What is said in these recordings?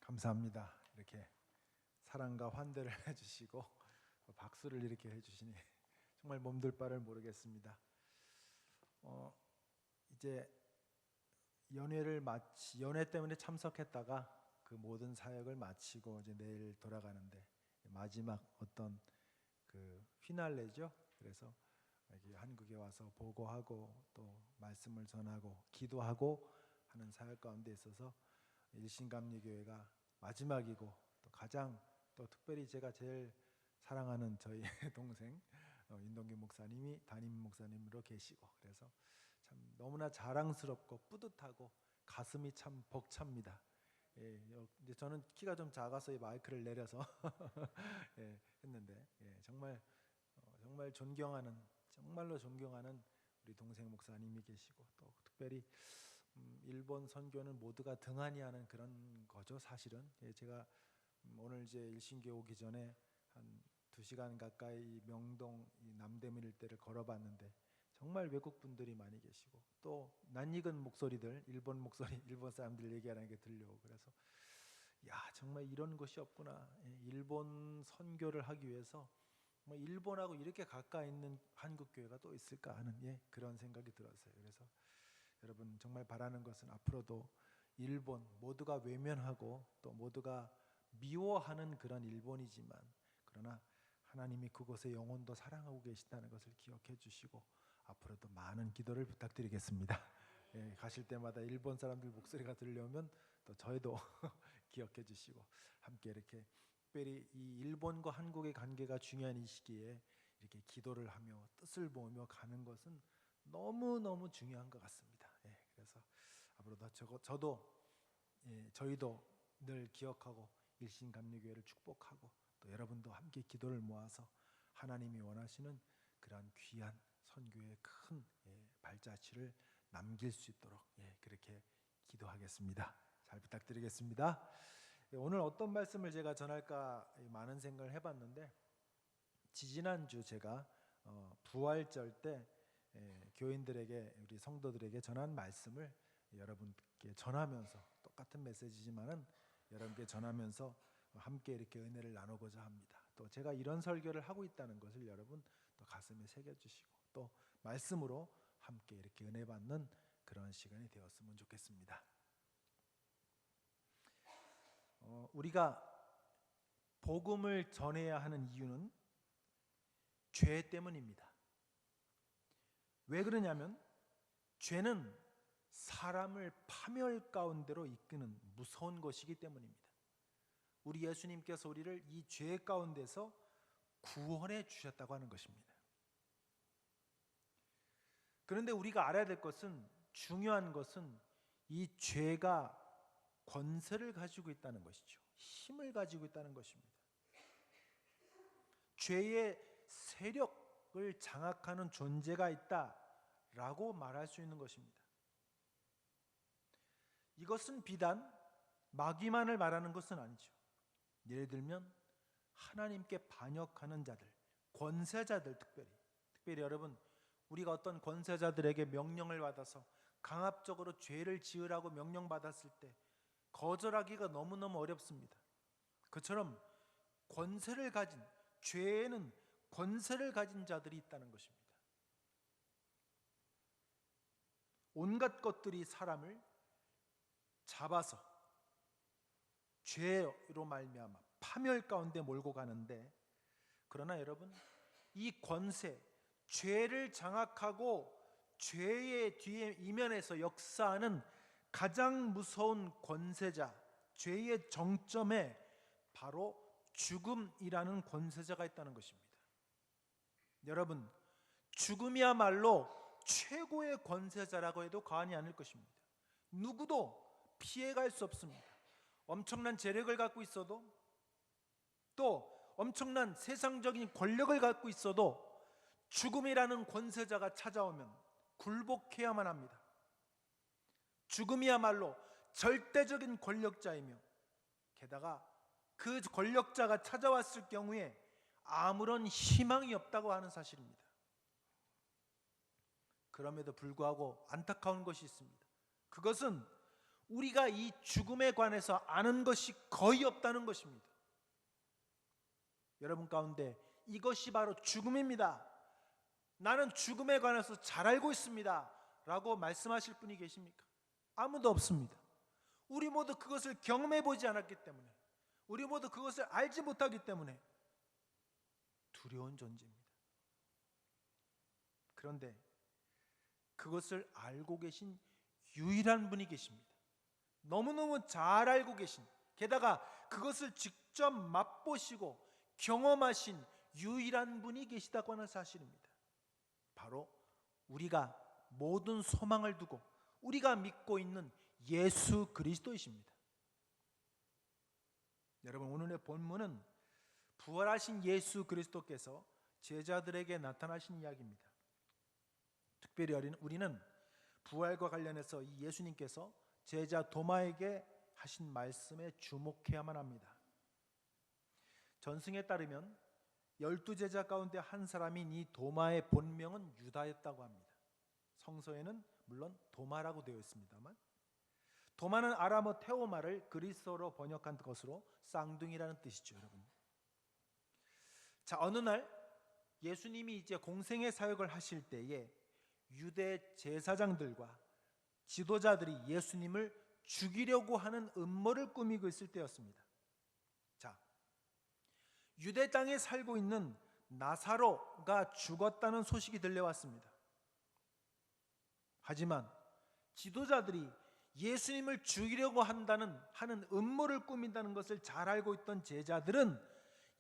감사합니다. 이렇게 사랑과 환대를 해주시고 박수를 이렇게 해주시니 정말 몸둘 바를 모르겠습니다. 이제 연회 때문에 참석했다가 그 모든 사역을 마치고 이제 내일 돌아가는데 마지막 어떤 그 휘날레죠. 그래서 여기 한국에 와서 보고하고 또 말씀을 전하고 기도하고 하는 사역 가운데 있어서 일신감리교회가 마지막이고 또 가장 또 특별히 제가 제일 사랑하는 저희 동생 인동규 목사님이 담임 목사님으로 계시고 그래서 참 너무나 자랑스럽고 뿌듯하고 가슴이 참 벅찹니다. 이제 저는 키가 좀 작아서 이 마이크를 내려서 했는데 정말 존경하는 정말로 존경하는 우리 동생 목사님이 계시고 또 특별히 일본 선교는 모두가 등한히 하는 그런 거죠. 사실은 제가 오늘 이제 일신교회 오기 전에 한 2시간 가까이 명동 남대문 일대를 걸어봤는데 정말 외국 분들이 많이 계시고 또 낯익은 목소리들 일본 목소리 일본 사람들 얘기하는 게 들려오고 그래서 야 정말 이런 곳이 없구나. 일본 선교를 하기 위해서 일본하고 이렇게 가까이 있는 한국 교회가 또 있을까 하는 그런 생각이 들었어요. 그래서 여러분 정말 바라는 것은 앞으로도 일본 모두가 외면하고 또 모두가 미워하는 그런 일본이지만 그러나 하나님이 그곳의 영혼도 사랑하고 계신다는 것을 기억해 주시고 앞으로도 많은 기도를 부탁드리겠습니다. 가실 때마다 일본 사람들 목소리가 들려오면 또 저희도 기억해 주시고 함께 이렇게 특별히 이 일본과 한국의 관계가 중요한 이 시기에 이렇게 기도를 하며 뜻을 모으며 가는 것은 너무너무 중요한 것 같습니다. 그래서 앞으로도 저희도 늘 기억하고 일신감리교회를 축복하고 또 여러분도 함께 기도를 모아서 하나님이 원하시는 그러한 귀한 선교의 큰 발자취를 남길 수 있도록 그렇게 기도하겠습니다. 잘 부탁드리겠습니다. 오늘 어떤 말씀을 제가 전할까 많은 생각을 해봤는데 지지난주 제가 부활절 때 교인들에게 우리 성도들에게 전한 말씀을 여러분께 전하면서 똑같은 메시지지만은 여러분께 전하면서 함께 이렇게 은혜를 나누고자 합니다. 또 제가 이런 설교를 하고 있다는 것을 여러분 또 가슴에 새겨주시고 또 말씀으로 함께 이렇게 은혜 받는 그런 시간이 되었으면 좋겠습니다. 우리가 복음을 전해야 하는 이유는 죄 때문입니다. 왜 그러냐면 죄는 사람을 파멸 가운데로 이끄는 무서운 것이기 때문입니다. 우리 예수님께서 우리를 이 죄 가운데서 구원해 주셨다고 하는 것입니다. 그런데 우리가 알아야 될 것은 중요한 것은 이 죄가 권세를 가지고 있다는 것이죠. 힘을 가지고 있다는 것입니다. 죄의 세력을 장악하는 존재가 있다라고 말할 수 있는 것입니다. 이것은 비단 마귀만을 말하는 것은 아니죠. 예를 들면 하나님께 반역하는 자들, 권세자들 특별히 여러분 우리가 어떤 권세자들에게 명령을 받아서 강압적으로 죄를 지으라고 명령받았을 때 거절하기가 너무너무 어렵습니다. 그처럼 죄에는 권세를 가진 자들이 있다는 것입니다. 온갖 것들이 사람을 잡아서 죄로 말미암아 파멸 가운데 몰고 가는데 그러나 여러분 이 권세, 죄를 장악하고 죄의 뒤에 이면에서 역사하는 가장 무서운 권세자, 죄의 정점에 바로 죽음이라는 권세자가 있다는 것입니다. 여러분, 죽음이야말로 최고의 권세자라고 해도 과언이 아닐 것입니다. 누구도 피해갈 수 없습니다. 엄청난 재력을 갖고 있어도 또 엄청난 세상적인 권력을 갖고 있어도 죽음이라는 권세자가 찾아오면 굴복해야만 합니다. 죽음이야말로 절대적인 권력자이며 게다가 그 권력자가 찾아왔을 경우에 아무런 희망이 없다고 하는 사실입니다. 그럼에도 불구하고 안타까운 것이 있습니다. 그것은 우리가 이 죽음에 관해서 아는 것이 거의 없다는 것입니다. 여러분 가운데 이것이 바로 죽음입니다, 나는 죽음에 관해서 잘 알고 있습니다 라고 말씀하실 분이 계십니까? 아무도 없습니다. 우리 모두 그것을 경험해 보지 않았기 때문에, 우리 모두 그것을 알지 못하기 때문에 두려운 존재입니다. 그런데 그것을 알고 계신 유일한 분이 계십니다. 너무너무 잘 알고 계신, 게다가 그것을 직접 맛보시고 경험하신 유일한 분이 계시다고 하는 사실입니다. 바로 우리가 모든 소망을 두고 우리가 믿고 있는 예수 그리스도이십니다. 여러분, 오늘의 본문은 부활하신 예수 그리스도께서 제자들에게 나타나신 이야기입니다. 특별히 우리는 부활과 관련해서 이 예수님께서 제자 도마에게 하신 말씀에 주목해야만 합니다. 전승에 따르면 12제자 가운데 한 사람인 이 도마의 본명은 유다였다고 합니다. 성서에는 물론 도마라고 되어 있습니다만, 도마는 아람어 테오마를 그리스어로 번역한 것으로 쌍둥이라는 뜻이죠, 여러분. 자, 어느 날 예수님이 이제 공생의 사역을 하실 때에 유대 제사장들과 지도자들이 예수님을 죽이려고 하는 음모를 꾸미고 있을 때였습니다. 자, 유대 땅에 살고 있는 나사로가 죽었다는 소식이 들려왔습니다. 하지만 지도자들이 예수님을 죽이려고 하는 음모를 꾸민다는 것을 잘 알고 있던 제자들은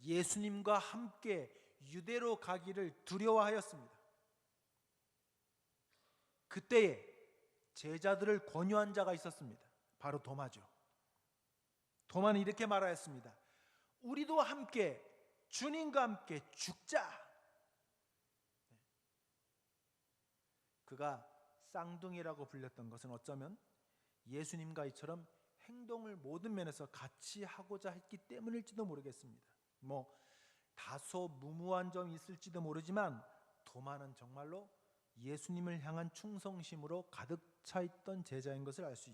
예수님과 함께 유대로 가기를 두려워하였습니다. 그때에 제자들을 권유한 자가 있었습니다. 바로 도마죠. 도마는 이렇게 말하였습니다. 우리도 함께 주님과 함께 죽자. 그가 쌍둥이라고 불렸던 것은 어쩌면 예수님과 이처럼 행동을 모든 면에서 같이 하고자 했기 때문일지도 모르겠습니다. 다소 무모한 점이 있을지도 모르지만 도마는 정말로 예수님을 향한 충성심으로 가득 차 있던 제자인 것을 알 수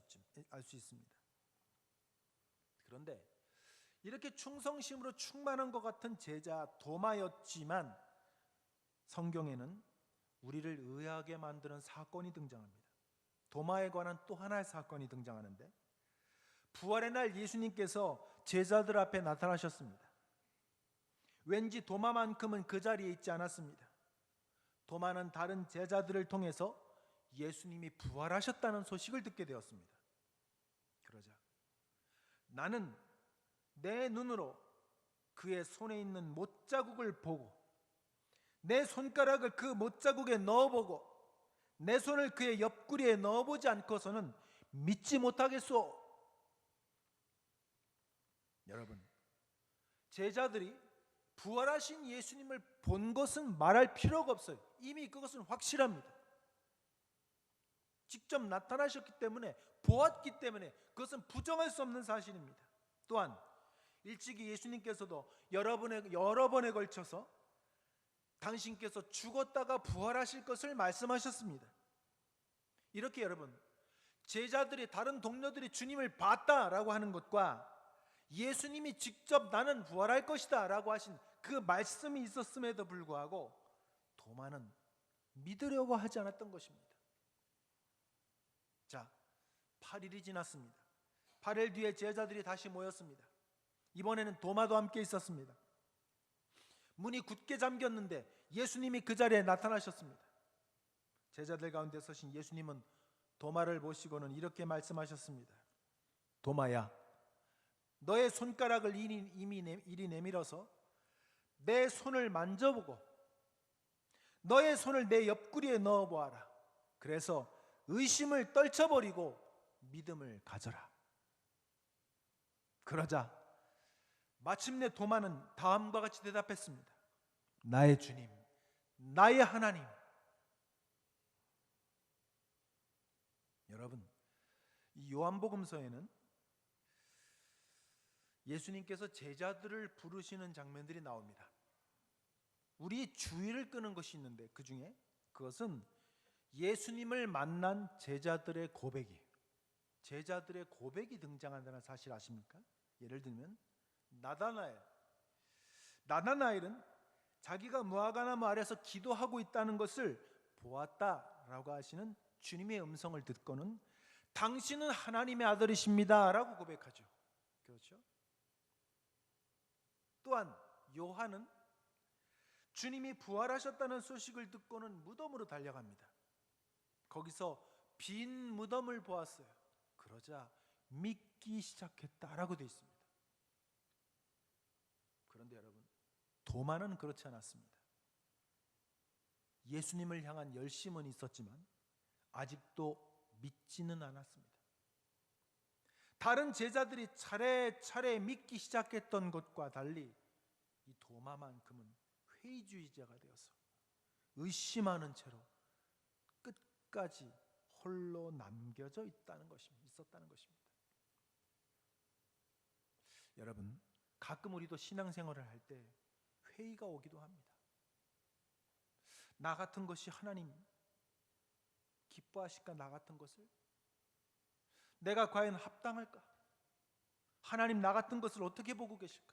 있습니다. 그런데 이렇게 충성심으로 충만한 것 같은 제자 도마였지만 성경에는 우리를 의아하게 만드는 사건이 등장합니다. 도마에 관한 또 하나의 사건이 등장하는데, 부활의 날 예수님께서 제자들 앞에 나타나셨습니다. 왠지 도마만큼은 그 자리에 있지 않았습니다. 도마는 다른 제자들을 통해서 예수님이 부활하셨다는 소식을 듣게 되었습니다. 그러자 나는 내 눈으로 그의 손에 있는 못자국을 보고 내 손가락을 그 못자국에 넣어보고 내 손을 그의 옆구리에 넣어보지 않고서는 믿지 못하겠소. 여러분, 제자들이 부활하신 예수님을 본 것은 말할 필요가 없어요. 이미 그것은 확실합니다. 직접 나타나셨기 때문에, 보았기 때문에 그것은 부정할 수 없는 사실입니다. 또한 일찍이 예수님께서도 여러 번에 걸쳐서 당신께서 죽었다가 부활하실 것을 말씀하셨습니다. 이렇게 여러분, 제자들이, 다른 동료들이 주님을 봤다라고 하는 것과 예수님이 직접 나는 부활할 것이다 라고 하신 그 말씀이 있었음에도 불구하고 도마는 믿으려고 하지 않았던 것입니다. 자, 8일이 지났습니다. 8일 뒤에 제자들이 다시 모였습니다. 이번에는 도마도 함께 있었습니다. 문이 굳게 잠겼는데 예수님이 그 자리에 나타나셨습니다. 제자들 가운데 서신 예수님은 도마를 보시고는 이렇게 말씀하셨습니다. 도마야, 너의 손가락을 이리 내밀어서 내 손을 만져보고 너의 손을 내 옆구리에 넣어보아라. 그래서 의심을 떨쳐버리고 믿음을 가져라. 그러자 마침내 도마는 다음과 같이 대답했습니다. 나의 주님, 나의 하나님. 여러분, 이 요한복음서에는 예수님께서 제자들을 부르시는 장면들이 나옵니다. 우리 주의를 끄는 것이 있는데 그 중에 그것은 예수님을 만난 제자들의 고백이에요. 제자들의 고백이 등장한다는 사실 아십니까? 예를 들면 나다나엘은 자기가 무화과나무 아래서 기도하고 있다는 것을 보았다라고 하시는 주님의 음성을 듣고는 당신은 하나님의 아들이십니다 라고 고백하죠. 그렇죠? 또한 요한은 주님이 부활하셨다는 소식을 듣고는 무덤으로 달려갑니다. 거기서 빈 무덤을 보았어요. 그러자 믿기 시작했다라고 되어 있습니다. 그런데 여러분, 도마는 그렇지 않았습니다. 예수님을 향한 열심은 있었지만 아직도 믿지는 않았습니다. 다른 제자들이 차례차례 믿기 시작했던 것과 달리 이 도마만큼은 회의주의자가 되어서 의심하는 채로 끝까지 홀로 남겨져 있었다는 것입니다. 여러분, 가끔 우리도 신앙생활을 할 때 회의가 오기도 합니다. 나 같은 것이 하나님 기뻐하실까? 나 같은 것을? 내가 과연 합당할까? 하나님 나 같은 것을 어떻게 보고 계실까?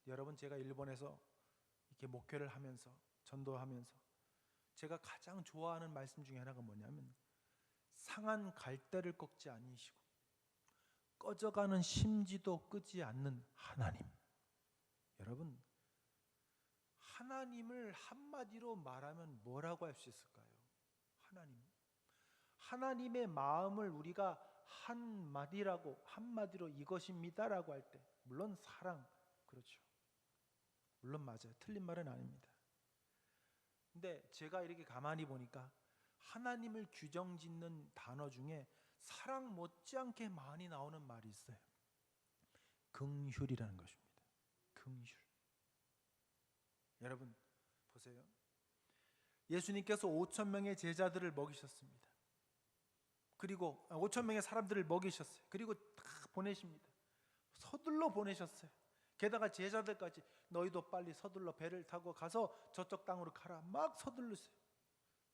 여러분, 제가 일본에서 이렇게 목회를 하면서 전도하면서 제가 가장 좋아하는 말씀 중에 하나가 뭐냐면 상한 갈대를 꺾지 아니시고 꺼져가는 심지도 끄지 않는 하나님. 여러분, 하나님을 한마디로 말하면 뭐라고 할 수 있을까요? 하나님의 마음을 우리가 한마디로 이것입니다라고 할 때, 물론 사랑, 그렇죠. 물론 맞아요. 틀린 말은 아닙니다. 근데 제가 이렇게 가만히 보니까 하나님을 규정짓는 단어 중에 사랑 못지않게 많이 나오는 말이 있어요. 긍휼이라는 것입니다. 긍휼. 여러분 보세요. 예수님께서 5천 명의 제자들을 먹이셨습니다. 그리고 5천 명의 사람들을 먹이셨어요. 그리고 다 보내십니다. 서둘러 보내셨어요. 게다가 제자들까지 너희도 빨리 서둘러 배를 타고 가서 저쪽 땅으로 가라. 막 서둘르세요.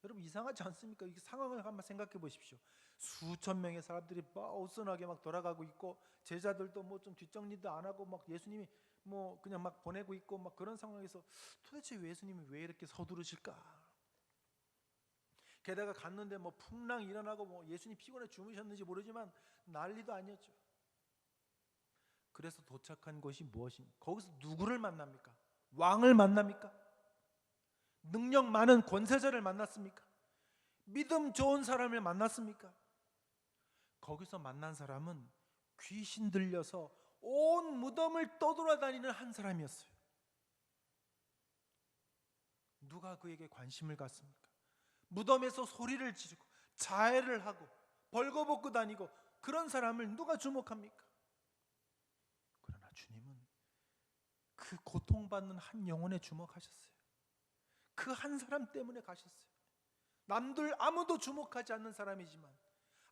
여러분 이상하지 않습니까? 이 상황을 한번 생각해 보십시오. 수천 명의 사람들이 막 어수선하게 막 돌아가고 있고 제자들도 뭐 좀 뒷정리도 안 하고 막 예수님이 뭐 그냥 막 보내고 있고 막 그런 상황에서 도대체 예수님이 왜 이렇게 서두르실까? 게다가 갔는데 뭐 풍랑이 일어나고 뭐 예수님 피곤해 주무셨는지 모르지만 난리도 아니었죠. 그래서 도착한 곳이 무엇입니까? 거기서 누구를 만납니까? 왕을 만납니까? 능력 많은 권세자를 만났습니까? 믿음 좋은 사람을 만났습니까? 거기서 만난 사람은 귀신 들려서 온 무덤을 떠돌아다니는 한 사람이었어요. 누가 그에게 관심을 갖습니까? 무덤에서 소리를 지르고 자해를 하고 벌거벗고 다니고 그런 사람을 누가 주목합니까? 그러나 주님은 그 고통받는 한 영혼에 주목하셨어요. 그 한 사람 때문에 가셨어요. 남들 아무도 주목하지 않는 사람이지만,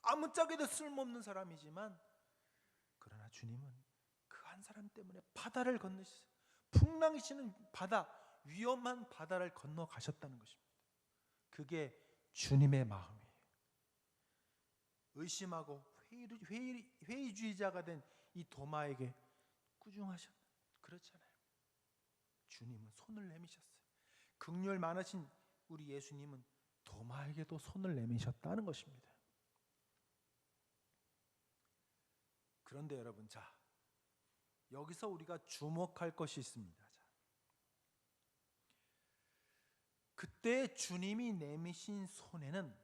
아무짝에도 쓸모없는 사람이지만, 그러나 주님은 그 한 사람 때문에 바다를 건너셨어요. 풍랑이 치는 바다, 위험한 바다를 건너 가셨다는 것입니다. 그게 주님의 마음이에요. 의심하고 회의주의자가 된 이 도마에게 꾸중하셨나요? 그렇잖아요. 주님은 손을 내미셨어요. 긍휼 많으신 우리 예수님은 도마에게도 손을 내미셨다는 것입니다. 그런데 여러분, 자, 여기서 우리가 주목할 것이 있습니다. 자, 그때 주님이 내미신 손에는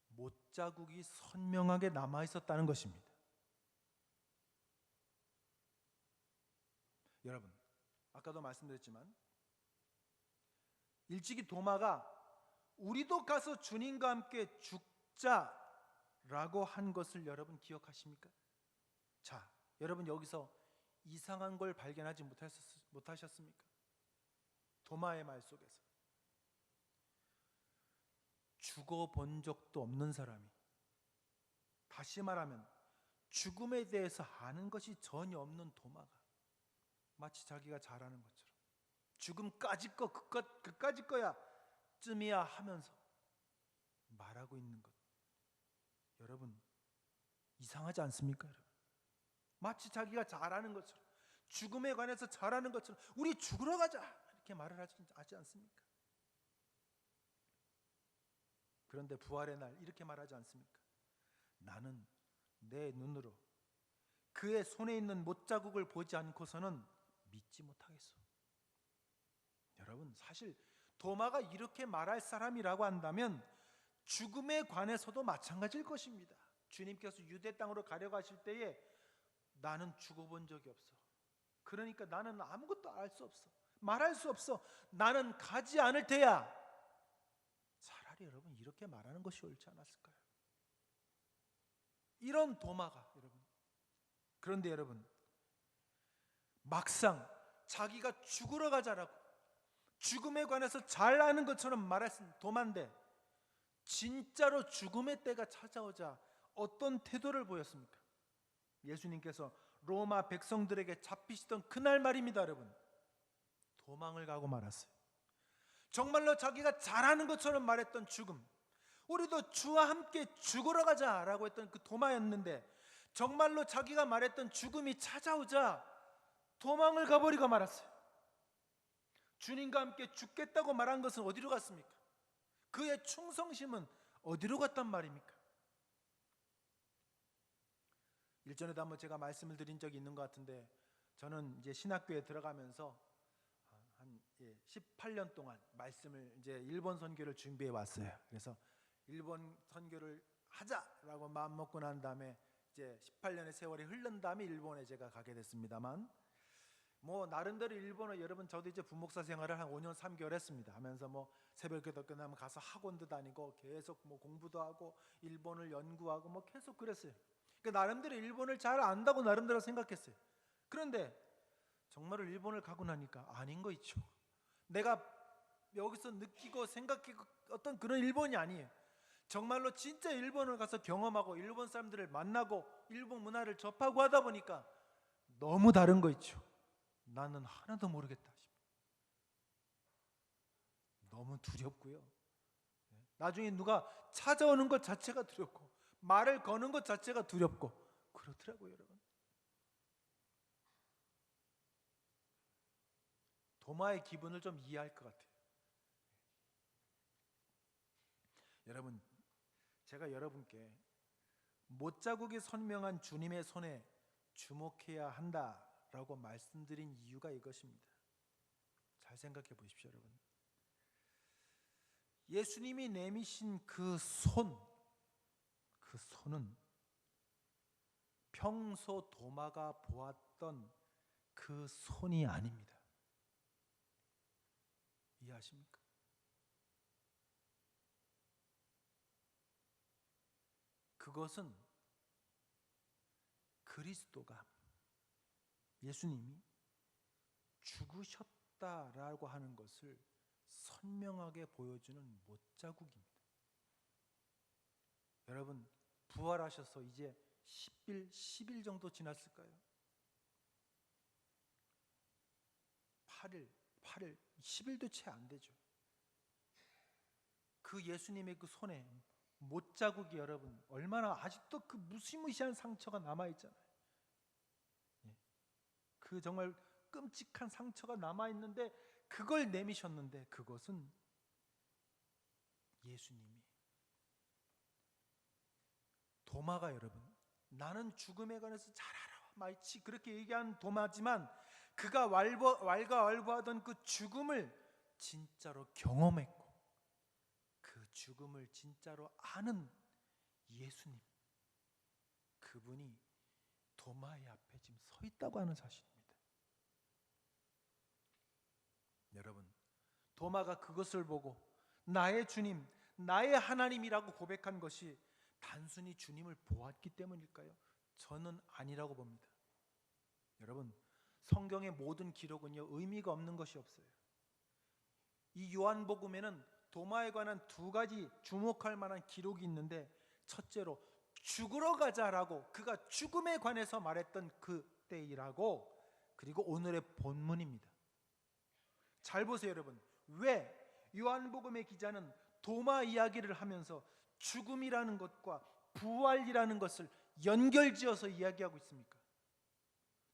못자국이 선명하게 남아 있었다는 것입니다. 여러분, 아까도 말씀드렸지만 일찍이 도마가 우리도 가서 주님과 함께 죽자라고 한 것을 여러분 기억하십니까? 자, 여러분 여기서 이상한 걸 발견하지 못하셨습니까? 도마의 말 속에서 죽어본 적도 없는 사람이, 다시 말하면 죽음에 대해서 아는 것이 전혀 없는 도마가 마치 자기가 잘하는 것처럼 죽음까지 그까지 거야 쯤이야 하면서 말하고 있는 것, 여러분 이상하지 않습니까? 여러분? 마치 자기가 잘하는 것처럼, 죽음에 관해서 잘하는 것처럼 우리 죽으러 가자 이렇게 말을 하지 않습니까? 그런데 부활의 날 이렇게 말하지 않습니까? 나는 내 눈으로 그의 손에 있는 못자국을 보지 않고서는 믿지 못하겠어. 여러분, 사실 도마가 이렇게 말할 사람이라고 한다면 죽음에 관해서도 마찬가지일 것입니다. 주님께서 유대 땅으로 가려고 하실 때에 나는 죽어본 적이 없어. 그러니까 나는 아무것도 알 수 없어. 말할 수 없어. 나는 가지 않을 테야. 차라리 여러분 이렇게 말하는 것이 옳지 않았을까요? 이런 도마가 여러분. 그런데 여러분, 막상 자기가 죽으러 가자라고 죽음에 관해서 잘 아는 것처럼 말했은 도마인데 진짜로 죽음의 때가 찾아오자 어떤 태도를 보였습니까? 예수님께서 로마 백성들에게 잡히시던 그날 말입니다. 여러분, 도망을 가고 말았어요. 정말로 자기가 잘하는 것처럼 말했던 죽음, 우리도 주와 함께 죽으러 가자라고 했던 그 도마였는데 정말로 자기가 말했던 죽음이 찾아오자 도망을 가버리고 말았어요. 주님과 함께 죽겠다고 말한 것은 어디로 갔습니까? 그의 충성심은 어디로 갔단 말입니까? 일전에도 한번 제가 말씀을 드린 적이 있는 것 같은데, 저는 이제 신학교에 들어가면서 한 18년 동안 말씀을 이제 일본 선교를 준비해 왔어요. 그래서 일본 선교를 하자라고 마음 먹고 난 다음에 이제 18년의 세월이 흐른 다음에 일본에 제가 가게 됐습니다만, 뭐 나름대로 일본어, 여러분 저도 이제 부목사 생활을 한 5년 3개월 했습니다. 하면서 뭐 새벽기도 끝나면 가서 학원도 다니고 계속 뭐 공부도 하고 일본을 연구하고 뭐 계속 그랬어요. 그러니까 나름대로 일본을 잘 안다고 나름대로 생각했어요. 그런데 정말로 일본을 가고 나니까 아닌 거 있죠. 내가 여기서 느끼고 생각하고 어떤 그런 일본이 아니에요. 정말로 진짜 일본을 가서 경험하고 일본 사람들을 만나고 일본 문화를 접하고 하다 보니까 너무 다른 거 있죠. 나는 하나도 모르겠다 싶어요. 너무 두렵고요. 나중에 누가 찾아오는 것 자체가 두렵고 말을 거는 것 자체가 두렵고 그렇더라고요. 여러분, 도마의 기분을 좀 이해할 것 같아요. 여러분, 제가 여러분께 못자국이 선명한 주님의 손에 주목해야 한다라고 말씀드린 이유가 이것입니다. 잘 생각해 보십시오. 여러분, 예수님이 내미신 그 손은 평소 도마가 보았던 그 손이 아닙니다. 이해하십니까? 그것은 그리스도가, 예수님이 죽으셨다라고 하는 것을 선명하게 보여주는 못자국입니다. 여러분, 부활하셔서 이제 10일 정도 지났을까요? 8일, 10일도 채 안 되죠. 그 예수님의 그 손에 못자국이 여러분 얼마나 아직도 그 무시무시한 상처가 남아있잖아요. 그 정말 끔찍한 상처가 남아있는데 그걸 내미셨는데 그것은 예수님이, 도마가 여러분 나는 죽음에 관해서 잘 알아 마치 그렇게 얘기한 도마지만 그가 왈가왈부하던 그 죽음을 진짜로 경험했고 그 죽음을 진짜로 아는 예수님, 그분이 도마의 앞에 지금 서 있다고 하는 사실입니다. 여러분, 도마가 그것을 보고 나의 주님, 나의 하나님이라고 고백한 것이 단순히 주님을 보았기 때문일까요? 저는 아니라고 봅니다. 여러분, 성경의 모든 기록은요 의미가 없는 것이 없어요. 이 요한복음에는 도마에 관한 두 가지 주목할 만한 기록이 있는데, 첫째로 죽으러 가자라고 그가 죽음에 관해서 말했던 그때이라고, 그리고 오늘의 본문입니다. 잘 보세요 여러분. 왜 요한복음의 기자는 도마 이야기를 하면서 죽음이라는 것과 부활이라는 것을 연결지어서 이야기하고 있습니까?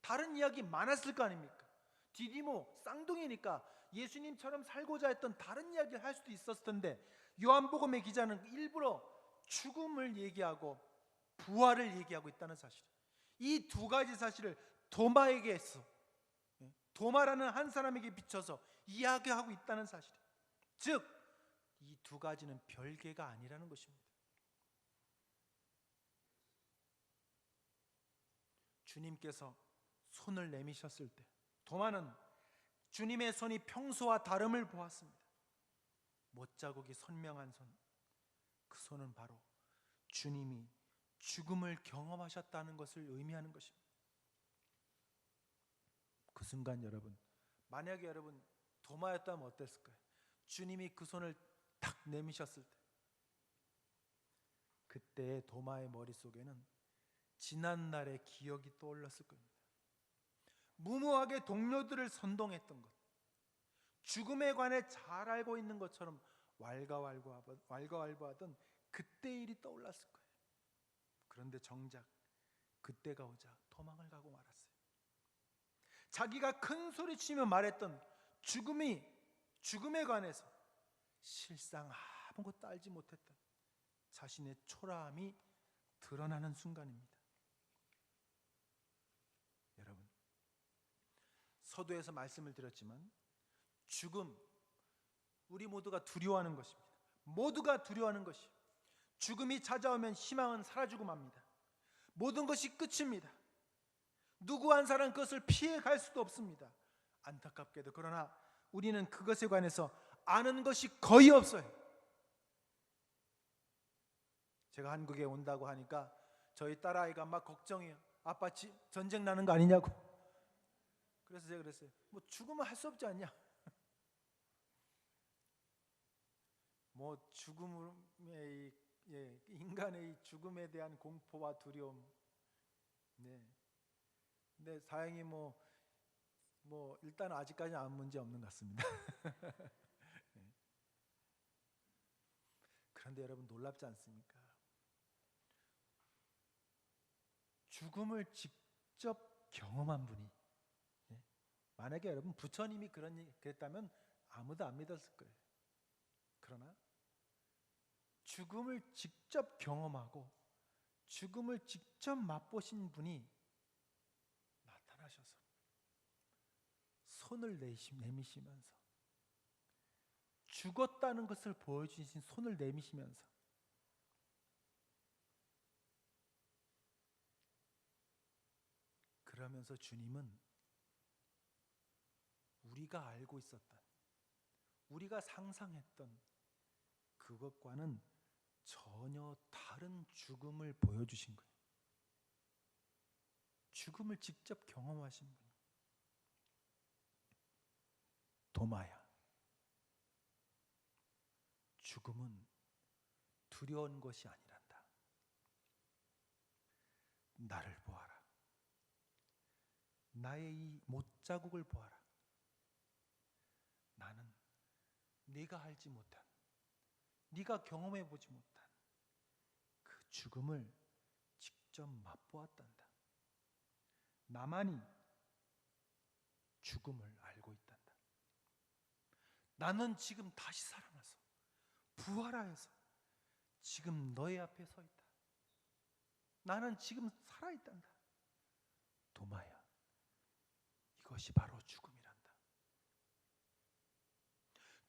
다른 이야기 많았을 거 아닙니까? 디디모 쌍둥이니까 예수님처럼 살고자 했던 다른 이야기를 할 수도 있었을 텐데 요한복음의 기자는 일부러 죽음을 얘기하고 부활을 얘기하고 있다는 사실, 이 두 가지 사실을 도마에게 했어. 도마라는 한 사람에게 비춰서 이야기하고 있다는 사실, 즉 이 두 가지는 별개가 아니라는 것입니다. 주님께서 손을 내미셨을 때 도마는 주님의 손이 평소와 다름을 보았습니다. 못자국이 선명한 손, 그 손은 바로 주님이 죽음을 경험하셨다는 것을 의미하는 것입니다. 그 순간 여러분, 만약에 여러분 도마였다면 어땠을까요? 주님이 그 손을 탁 내미셨을 때, 그때 도마의 머릿속에는 지난날의 기억이 떠올랐을 겁니다. 무모하게 동료들을 선동했던 것, 죽음에 관해 잘 알고 있는 것처럼 왈가왈부하던 그때 일이 떠올랐을 거예요. 그런데 정작 그때가 오자 도망을 가고 말았어요. 자기가 큰 소리치며 말했던 죽음에 관해서 실상 아무것도 알지 못했던 자신의 초라함이 드러나는 순간입니다. 여러분, 서두에서 말씀을 드렸지만 죽음, 우리 모두가 두려워하는 것입니다. 모두가 두려워하는 것이, 죽음이 찾아오면 희망은 사라지고 맙니다. 모든 것이 끝입니다. 누구 한 사람 그것을 피해 갈 수도 없습니다. 안타깝게도 그러나 우리는 그것에 관해서 아는 것이 거의 없어요. 제가 한국에 온다고 하니까 저희 딸아이가 막 걱정해요. 아빠 전쟁 나는 거 아니냐고. 그래서 제가 그랬어요. 뭐 죽으면 할 수 없지 않냐. 뭐 죽음의 인간의 죽음에 대한 공포와 두려움. 네. 근데 다행히 뭐 일단 아직까지는 아무 문제 없는 것 같습니다. 네. 그런데 여러분 놀랍지 않습니까? 죽음을 직접 경험한 분이, 만약에 여러분 부처님이 그랬다면 아무도 안 믿었을 거예요. 그러나 죽음을 직접 경험하고 죽음을 직접 맛보신 분이 나타나셔서 손을 내미시면서, 죽었다는 것을 보여주신 손을 내미시면서 그러면서 주님은 우리가 알고 있었던, 우리가 상상했던 그것과는 전혀 다른 죽음을 보여주신 거예요. 죽음을 직접 경험하신 분. 도마야, 죽음은 두려운 것이 아니란다. 나를 보아라. 나의 이 못자국을 보아라. 나는 네가 알지 못한, 네가 경험해 보지 못한 그 죽음을 직접 맛보았단다. 나만이 죽음을 알고 있단다. 나는 지금 다시 살아나서 부활하여서 지금 너의 앞에 서 있다. 나는 지금 살아있단다. 도마야, 이것이 바로 죽음이란다.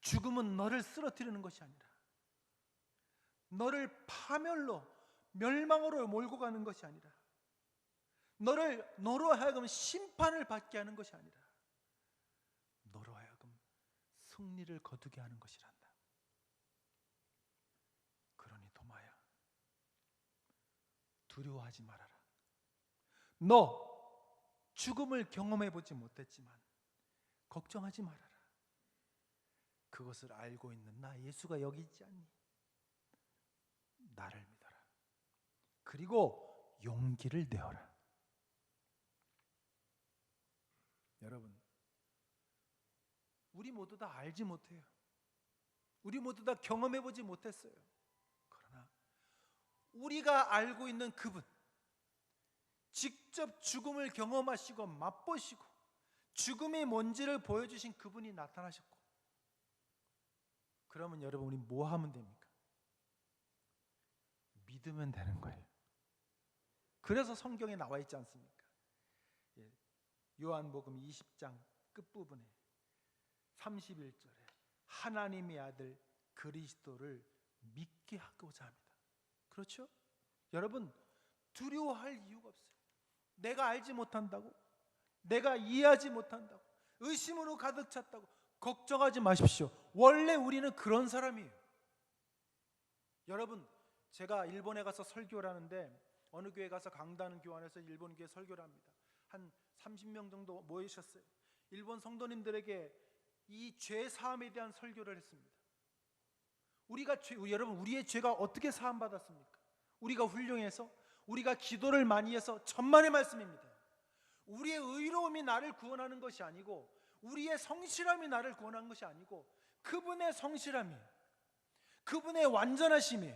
죽음은 너를 쓰러뜨리는 것이 아니라 너를 파멸로, 멸망으로 몰고 가는 것이 아니라 너로 하여금 심판을 받게 하는 것이 아니라 너로 하여금 승리를 거두게 하는 것이란다. 그러니 도마야, 두려워하지 말아라. 너 죽음을 경험해 보지 못했지만 걱정하지 말아라. 그것을 알고 있는 나 예수가 여기 있지 않니? 나를 믿어라. 그리고 용기를 내어라. 여러분, 우리 모두 다 알지 못해요. 우리 모두 다 경험해 보지 못했어요. 그러나 우리가 알고 있는 그분, 직접 죽음을 경험하시고 맛보시고 죽음이 뭔지를 보여주신 그분이 나타나셨고, 그러면 여러분 우리 뭐 하면 됩니까? 믿으면 되는 거예요. 그래서 성경에 나와 있지 않습니까? 요한복음 20장 끝부분에 31절에 하나님의 아들 그리스도를 믿게 하고자 합니다. 그렇죠? 여러분 두려워할 이유가 없어요. 내가 알지 못한다고, 내가 이해하지 못한다고, 의심으로 가득 찼다고 걱정하지 마십시오. 원래 우리는 그런 사람이에요. 여러분, 제가 일본에 가서 설교를 하는데 어느 교회 가서 강단 교환해서 일본 교회 설교를 합니다. 한 30명 정도 모이셨어요. 일본 성도님들에게 이 죄 사함에 대한 설교를 했습니다. 여러분 우리의 죄가 어떻게 사함 받았습니까? 우리가 훌륭해서, 우리가 기도를 많이 해서, 천만의 말씀입니다. 우리의 의로움이 나를 구원하는 것이 아니고, 우리의 성실함이 나를 구원하는 것이 아니고, 그분의 성실함이, 그분의 완전하심이.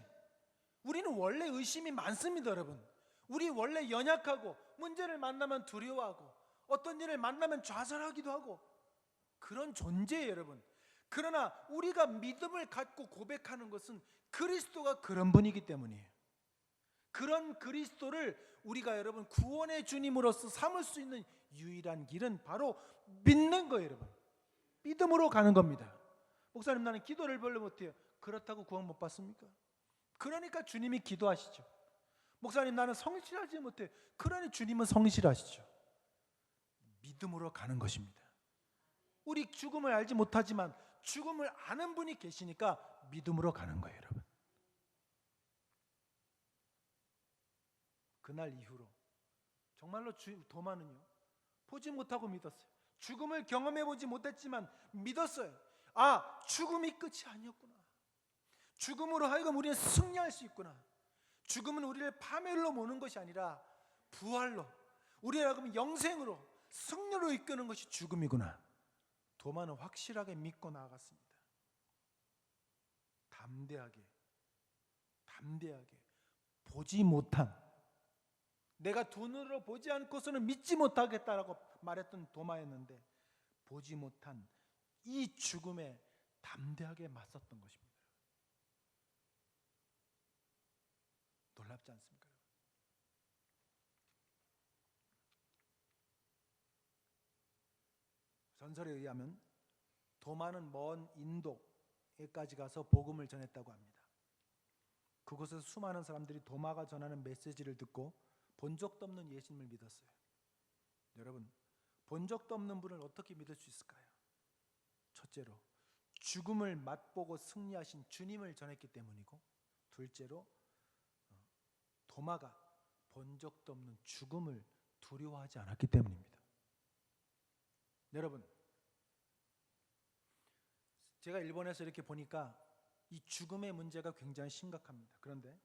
우리는 원래 의심이 많습니다. 여러분, 우리 원래 연약하고 문제를 만나면 두려워하고 어떤 일을 만나면 좌절하기도 하고 그런 존재예요, 여러분. 그러나 우리가 믿음을 갖고 고백하는 것은 그리스도가 그런 분이기 때문이에요. 그런 그리스도를 우리가 여러분 구원의 주님으로서 삼을 수 있는 유일한 길은 바로 믿는 거예요, 여러분. 믿음으로 가는 겁니다. 목사님, 나는 기도를 별로 못해요. 그렇다고 구원 못 받습니까? 그러니까 주님이 기도하시죠. 목사님, 나는 성실하지 못해. 그러니 주님은 성실하시죠. 믿음으로 가는 것입니다. 우리 죽음을 알지 못하지만 죽음을 아는 분이 계시니까 믿음으로 가는 거예요, 여러분. 그날 이후로 정말로 도마는요, 보지 못하고 믿었어요. 죽음을 경험해 보지 못했지만 믿었어요. 아, 죽음이 끝이 아니었구나. 죽음으로 하여금 우리는 승리할 수 있구나. 죽음은 우리를 파멸로 모는 것이 아니라 부활로, 우리를 하여금 영생으로, 승리로 이끄는 것이 죽음이구나. 도마는 확실하게 믿고 나아갔습니다. 담대하게 보지 못한, 내가 두 눈으로 보지 않고서는 믿지 못하겠다라고 말했던 도마였는데, 보지 못한 이 죽음에 담대하게 맞섰던 것입니다. 놀랍지 않습니까? 전설에 의하면 도마는 먼 인도에까지 가서 복음을 전했다고 합니다. 그곳에서 수많은 사람들이 도마가 전하는 메시지를 듣고 본 적도 없는 예수님을 믿었어요. 여러분, 본 적도 없는 분을 어떻게 믿을 수 있을까요? 첫째로 죽음을 맛보고 승리하신 주님을 전했기 때문이고, 둘째로 도마가 본 적도 없는 죽음을 두려워하지 않았기 때문입니다. 여러분, 제가 일본에서 이렇게 보니까 이 죽음의 문제가 굉장히 심각합니다. 그런데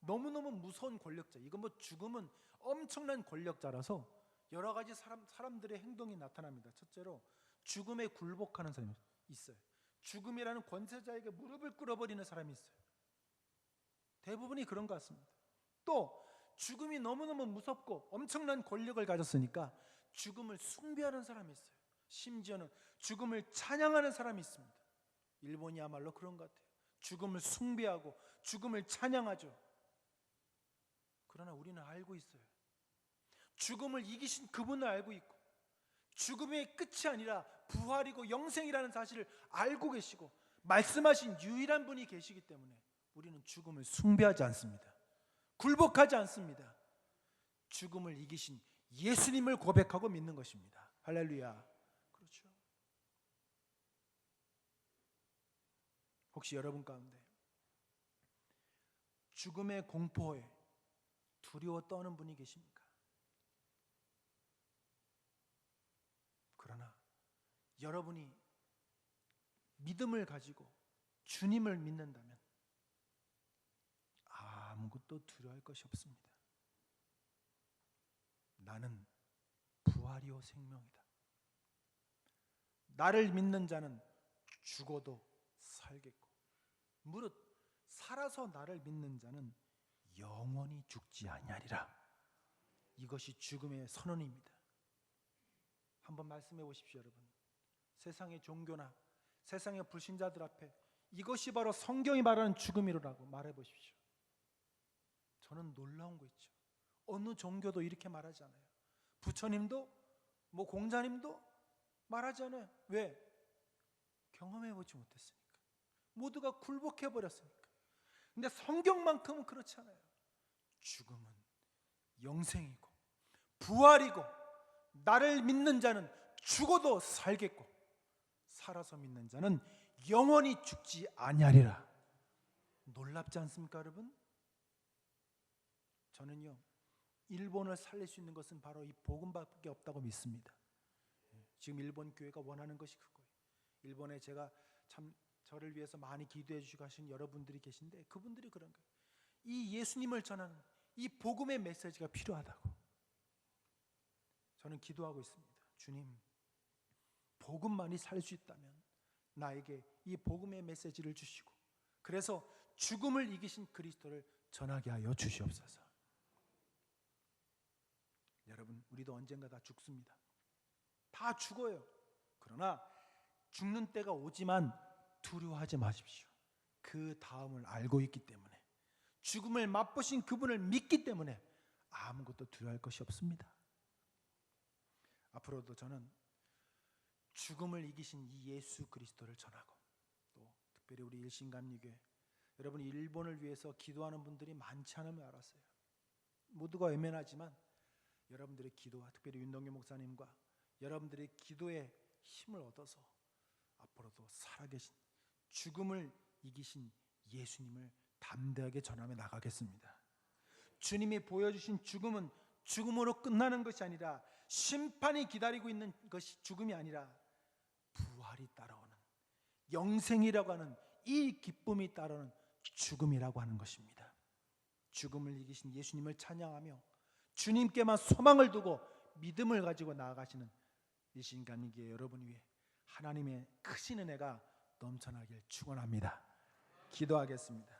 너무너무 무서운 권력자, 이건 뭐 죽음은 엄청난 권력자라서 여러 가지 사람들의 행동이 나타납니다. 첫째로 죽음에 굴복하는 사람이 있어요. 죽음이라는 권세자에게 무릎을 꿇어버리는 사람이 있어요. 대부분이 그런 것 같습니다. 또 죽음이 너무너무 무섭고 엄청난 권력을 가졌으니까 죽음을 숭배하는 사람이 있어요. 심지어는 죽음을 찬양하는 사람이 있습니다. 일본이야말로 그런 것 같아요. 죽음을 숭배하고 죽음을 찬양하죠. 그러나 우리는 알고 있어요. 죽음을 이기신 그분을 알고 있고, 죽음의 끝이 아니라 부활이고 영생이라는 사실을 알고 계시고 말씀하신 유일한 분이 계시기 때문에 우리는 죽음을 숭배하지 않습니다. 굴복하지 않습니다. 죽음을 이기신 예수님을 고백하고 믿는 것입니다. 할렐루야. 그렇죠. 혹시 여러분 가운데 죽음의 공포에 두려워 떠는 분이 계십니까? 그러나 여러분이 믿음을 가지고 주님을 믿는다면 아무것도 두려워할 것이 없습니다. 나는 부활이요 생명이다. 나를 믿는 자는 죽어도 살겠고, 무릇 살아서 나를 믿는 자는 영원히 죽지 아니하리라. 이것이 죽음의 선언입니다. 한번 말씀해 보십시오, 여러분. 세상의 종교나 세상의 불신자들 앞에 이것이 바로 성경이 말하는 죽음이라고 말해 보십시오. 저는 놀라운 거 있죠. 어느 종교도 이렇게 말하지 않아요. 부처님도 공자님도 말하지 않아요. 왜? 경험해 보지 못했으니까. 모두가 굴복해 버렸으니까. 근데 성경만큼은 그렇지 않아요. 죽음은 영생이고 부활이고 나를 믿는 자는 죽어도 살겠고 살아서 믿는 자는 영원히 죽지 아니하리라. 놀랍지 않습니까, 여러분? 저는요, 일본을 살릴 수 있는 것은 바로 이 복음밖에 없다고 믿습니다. 지금 일본 교회가 원하는 것이 그거예요. 일본에 제가 참 저를 위해서 많이 기도해 주시고 하신 여러분들이 계신데 그분들이 그런 거예요. 이 예수님을 전하는 이 복음의 메시지가 필요하다고. 저는 기도하고 있습니다. 주님, 복음만이 살 수 있다면 나에게 이 복음의 메시지를 주시고 그래서 죽음을 이기신 그리스도를 전하게 하여 주시옵소서. 여러분, 우리도 언젠가 다 죽습니다. 다 죽어요. 그러나 죽는 때가 오지만 두려워하지 마십시오. 그 다음을 알고 있기 때문에, 죽음을 맛보신 그분을 믿기 때문에 아무것도 두려워할 것이 없습니다. 앞으로도 저는 죽음을 이기신 이 예수 그리스도를 전하고, 또 특별히 우리 일신감리교회 여러분, 일본을 위해서 기도하는 분들이 많지 않음을 알았어요. 모두가 외면하지만 여러분들의 기도와 특별히 윤동규 목사님과 여러분들의 기도에 힘을 얻어서 앞으로도 살아계신 죽음을 이기신 예수님을 담대하게 전하며 나가겠습니다. 주님이 보여주신 죽음은 죽음으로 끝나는 것이 아니라, 심판이 기다리고 있는 것이 죽음이 아니라 부활이 따라오는, 영생이라고 하는 이 기쁨이 따라오는 죽음이라고 하는 것입니다. 죽음을 이기신 예수님을 찬양하며 주님께만 소망을 두고 믿음을 가지고 나아가시는 일신감리교회 여러분 위해 하나님의 크신 은혜가 넘쳐나길 축원합니다. 기도하겠습니다.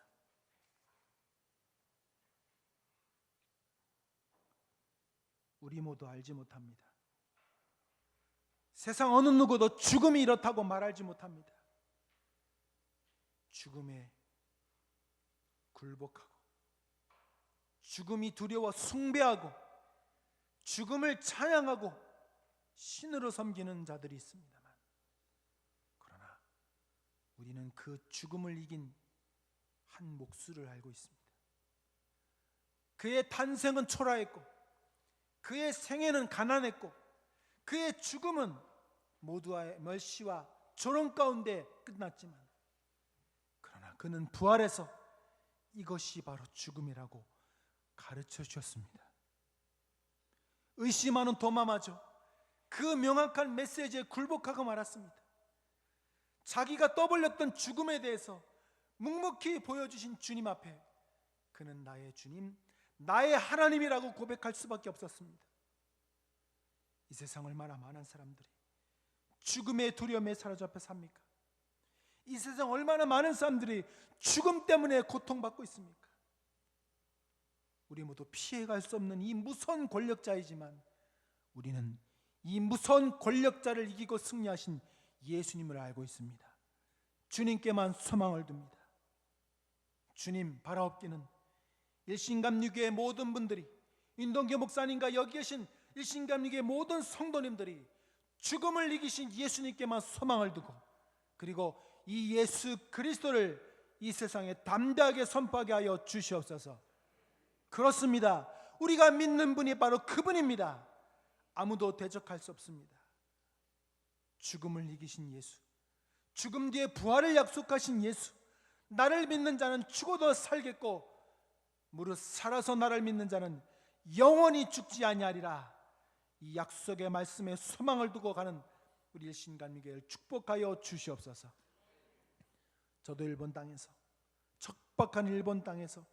우리 모두 알지 못합니다. 세상 어느 누구도 죽음이 이렇다고 말하지 못합니다. 죽음에 굴복하고 죽음이 두려워 숭배하고 죽음을 찬양하고 신으로 섬기는 자들이 있습니다만, 그러나 우리는 그 죽음을 이긴 한 목수를 알고 있습니다. 그의 탄생은 초라했고 그의 생애는 가난했고 그의 죽음은 모두와의 멸시와 조롱 가운데 끝났지만, 그러나 그는 부활해서 이것이 바로 죽음이라고 가르쳐 주셨습니다. 의심하는 도마마저 그 명확한 메시지에 굴복하고 말았습니다. 자기가 떠벌렸던 죽음에 대해서 묵묵히 보여주신 주님 앞에 그는 나의 주님, 나의 하나님이라고 고백할 수밖에 없었습니다. 이 세상 얼마나 많은 사람들이 죽음의 두려움에 사로잡혀 삽니까? 이 세상 얼마나 많은 사람들이 죽음 때문에 고통받고 있습니까? 우리 모두 피해갈 수 없는 이 무서운 권력자이지만 우리는 이 무서운 권력자를 이기고 승리하신 예수님을 알고 있습니다. 주님께만 소망을 둡니다. 주님 바라옵기는 일신감리교회 모든 분들이, 윤동규 목사님과 여기 계신 일신감리교회 모든 성도님들이 죽음을 이기신 예수님께만 소망을 두고, 그리고 이 예수 그리스도를 이 세상에 담대하게 선포하게 하여 주시옵소서. 그렇습니다. 우리가 믿는 분이 바로 그분입니다. 아무도 대적할 수 없습니다. 죽음을 이기신 예수, 죽음 뒤에 부활을 약속하신 예수, 나를 믿는 자는 죽어도 살겠고 무릇 살아서 나를 믿는 자는 영원히 죽지 아니하리라. 이 약속의 말씀에 소망을 두고 가는 우리 일신감리교회를 축복하여 주시옵소서. 저도 일본 땅에서, 척박한 일본 땅에서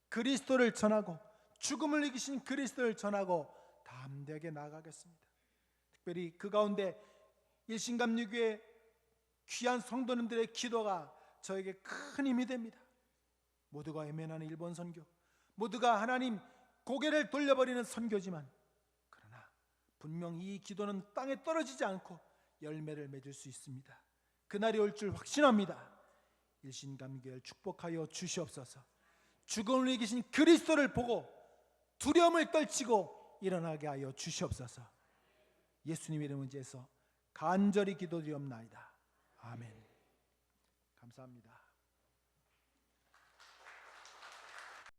그리스도를 전하고 죽음을 이기신 그리스도를 전하고 담대하게 나아가겠습니다. 특별히 그 가운데 일신감리교회 귀한 성도님들의 기도가 저에게 큰 힘이 됩니다. 모두가 외면하는 일본 선교, 모두가 하나님 고개를 돌려버리는 선교지만, 그러나 분명히 이 기도는 땅에 떨어지지 않고 열매를 맺을 수 있습니다. 그날이 올 줄 확신합니다. 일신감교회를 축복하여 주시옵소서. 죽음을 이기신 그리스도를 보고 두려움을 떨치고 일어나게 하여 주시옵소서. 예수님 이름 의지해서 간절히 기도드리옵나이다. 아멘. 감사합니다.